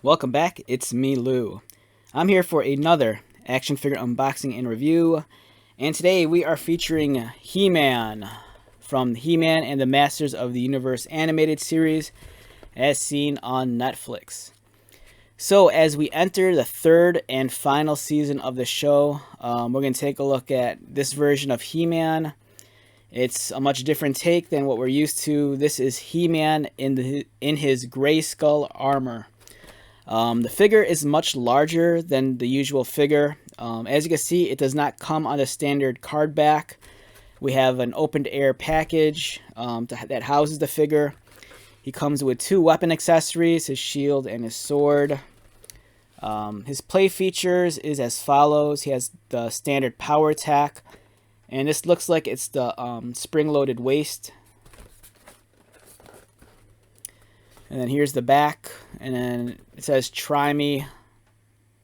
Welcome back, it's me, Lou. I'm here for another action figure unboxing and review, and today we are featuring He-Man from He-Man and the Masters of the Universe animated series as seen on Netflix. So as we enter the third and final season of the show, we're going to take a look at this version of He-Man. It's a much different take than what we're used to. This is He-Man in his Grayskull armor. The figure is much larger than the usual figure. As you can see, it does not come on a standard card back. We have an opened air package that houses the figure. He comes with two weapon accessories, his shield and his sword. His play features is as follows. He has the standard power attack, and this looks like it's the spring-loaded waist. And then here's the back, and then it says "Try Me"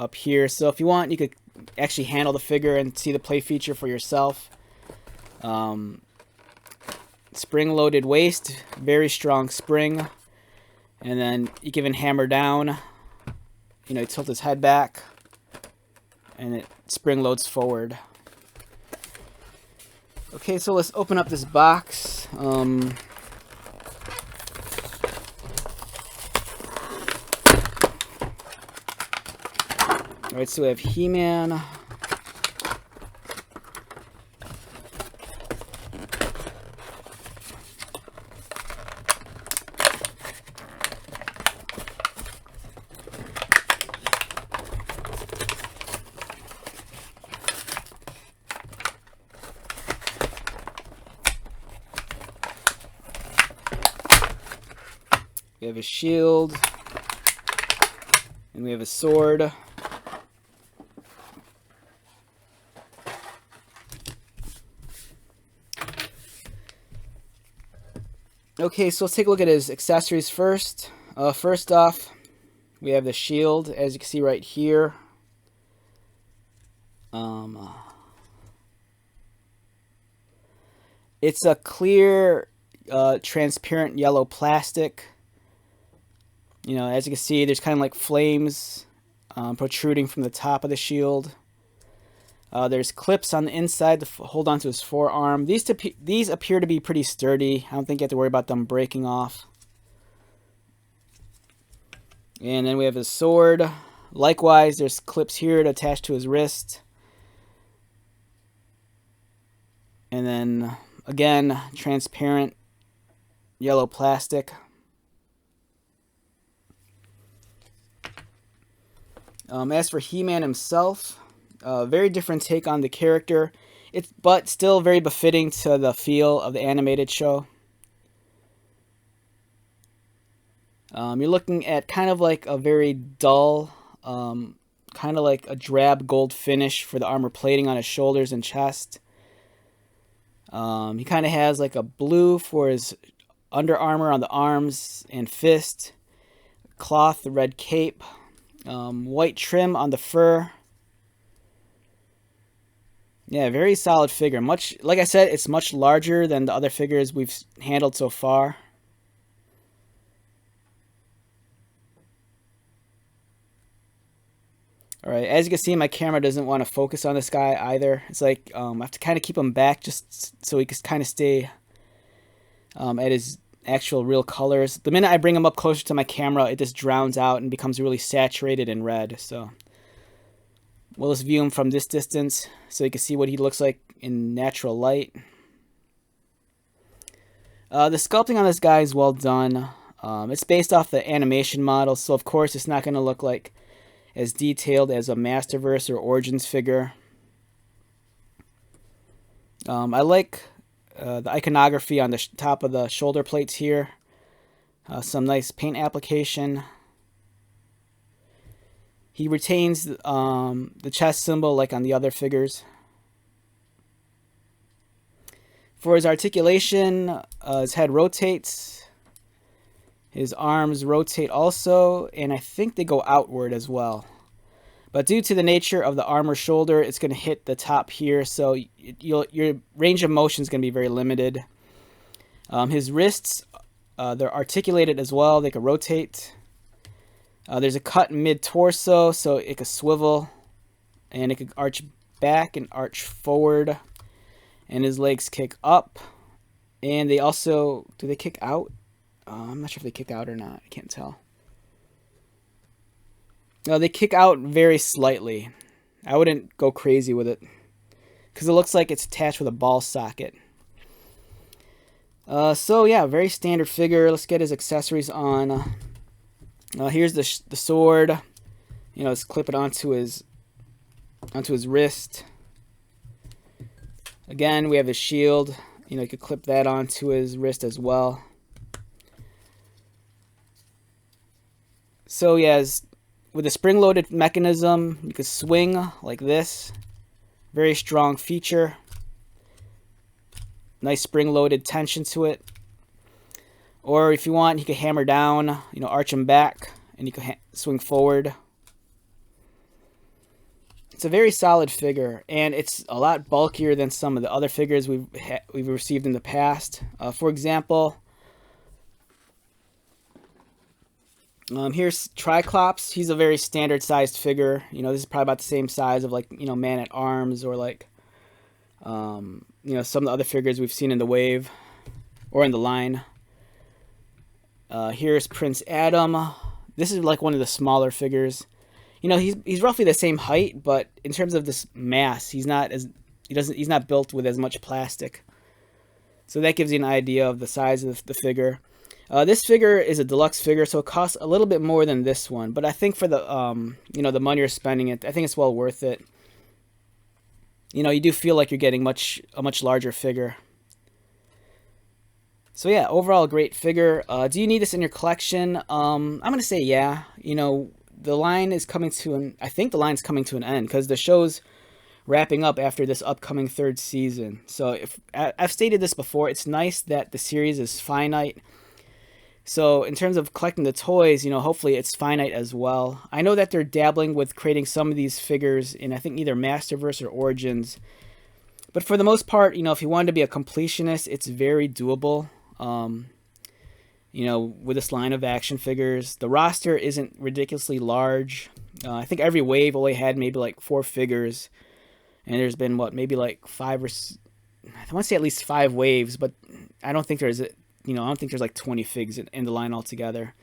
up here. So if you want, you could actually handle the figure and see the play feature for yourself. Spring-loaded waist, very strong spring, and then you can even hammer down. You know, you tilt his head back, and it spring loads forward. Okay, so let's open up this box. Alright, so we have He-Man. We have a shield. And we have a sword. Okay, so let's take a look at his accessories first. First off, we have the shield, as you can see right here. It's a clear, transparent yellow plastic. You know, as you can see, there's kind of like flames protruding from the top of the shield. There's clips on the inside to hold onto his forearm. These appear to be pretty sturdy. I don't think you have to worry about them breaking off. And then we have his sword. Likewise, there's clips here to attach to his wrist. And then, again, transparent yellow plastic. As for He-Man himself, very different take on the character, but still very befitting to the feel of the animated show. You're looking at kind of like a very dull, kind of like a drab gold finish for the armor plating on his shoulders and chest. He kind of has like a blue for his under armor on the arms and fist, cloth red cape, white trim on the fur. Yeah, very solid figure. Much, like I said, it's much larger than the other figures we've handled so far. Alright, as you can see, my camera doesn't want to focus on this guy either. It's like, I have to kind of keep him back just so he can kind of stay at his actual real colors. The minute I bring him up closer to my camera, it just drowns out and becomes really saturated in red. So we'll just view him from this distance so you can see what he looks like in natural light. The sculpting on this guy is well done. It's based off the animation model, so of course it's not going to look like as detailed as a Masterverse or Origins figure. I like the iconography on the top of the shoulder plates here. Some nice paint application. He retains the chest symbol like on the other figures. For his articulation, his head rotates. His arms rotate also, and I think they go outward as well. But due to the nature of the armor shoulder, it's going to hit the top here, so your range of motion is going to be very limited. His wrists, they're articulated as well. They can rotate. There's a cut mid-torso, so it could swivel, and it could arch back and arch forward, and his legs kick up, and they also, do they kick out? I'm not sure if they kick out or not. I can't tell. No, they kick out very slightly. I wouldn't go crazy with it, because it looks like it's attached with a ball socket. So yeah, very standard figure. Let's get his accessories on. Here's the sword. You know, let's clip it onto his wrist. Again, we have his shield. You know, you could clip that onto his wrist as well. So yeah, with a spring-loaded mechanism, you could swing like this. Very strong feature. Nice spring-loaded tension to it. Or if you want, you could hammer down, you know, arch him back, and you could swing forward. It's a very solid figure, and it's a lot bulkier than some of the other figures we've received in the past. For example, here's Triclops. He's a very standard sized figure. You know, this is probably about the same size of, like, you know, Man at Arms, or like, you know, some of the other figures we've seen in the wave or in the line. Here's Prince Adam. This is like one of the smaller figures. You know, he's roughly the same height, but in terms of this mass, he's not built with as much plastic. So that gives you an idea of the size of the figure. This figure is a deluxe figure, so it costs a little bit more than this one. But I think for the you know, the money you're spending, I think it's well worth it. You know, you do feel like you're getting a much larger figure. So yeah, overall a great figure. Do you need this in your collection? I'm gonna say yeah. You know, the line is coming to I think the line's coming to an end, because the show's wrapping up after this upcoming 3rd season. So I've stated this before, it's nice that the series is finite. So in terms of collecting the toys, you know, hopefully it's finite as well. I know that they're dabbling with creating some of these figures in, I think, either Masterverse or Origins. But for the most part, you know, if you wanted to be a completionist, it's very doable. You know, with this line of action figures, the roster isn't ridiculously large. I think every wave only had maybe like 4 figures, and there's been what, maybe like 5 or I want to say at least 5 waves, but I don't think there's I don't think there's like 20 figs in the line altogether.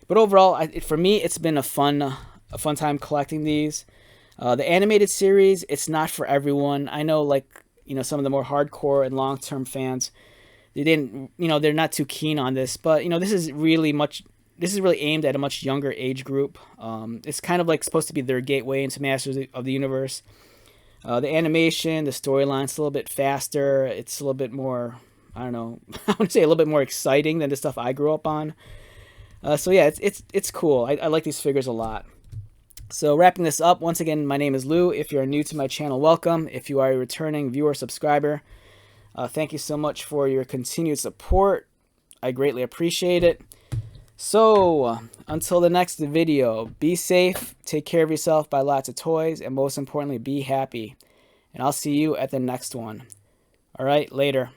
But overall, for me, it's been a fun time collecting these. The animated series, it's not for everyone. I know, like, you know, some of the more hardcore and long-term fans, they're not too keen on this, but, you know, this is really aimed at a much younger age group. It's kind of like supposed to be their gateway into Masters of the Universe. The animation, the storyline's a little bit faster. It's a little bit more, I don't know, I want to say a little bit more exciting than the stuff I grew up on. So yeah, it's cool. I like these figures a lot. So wrapping this up, once again, my name is Lou. If you're new to my channel, welcome. If you are a returning viewer, subscriber, thank you so much for your continued support. I greatly appreciate it. So, until the next video, be safe, take care of yourself, buy lots of toys, and most importantly, be happy. And I'll see you at the next one. Alright, later.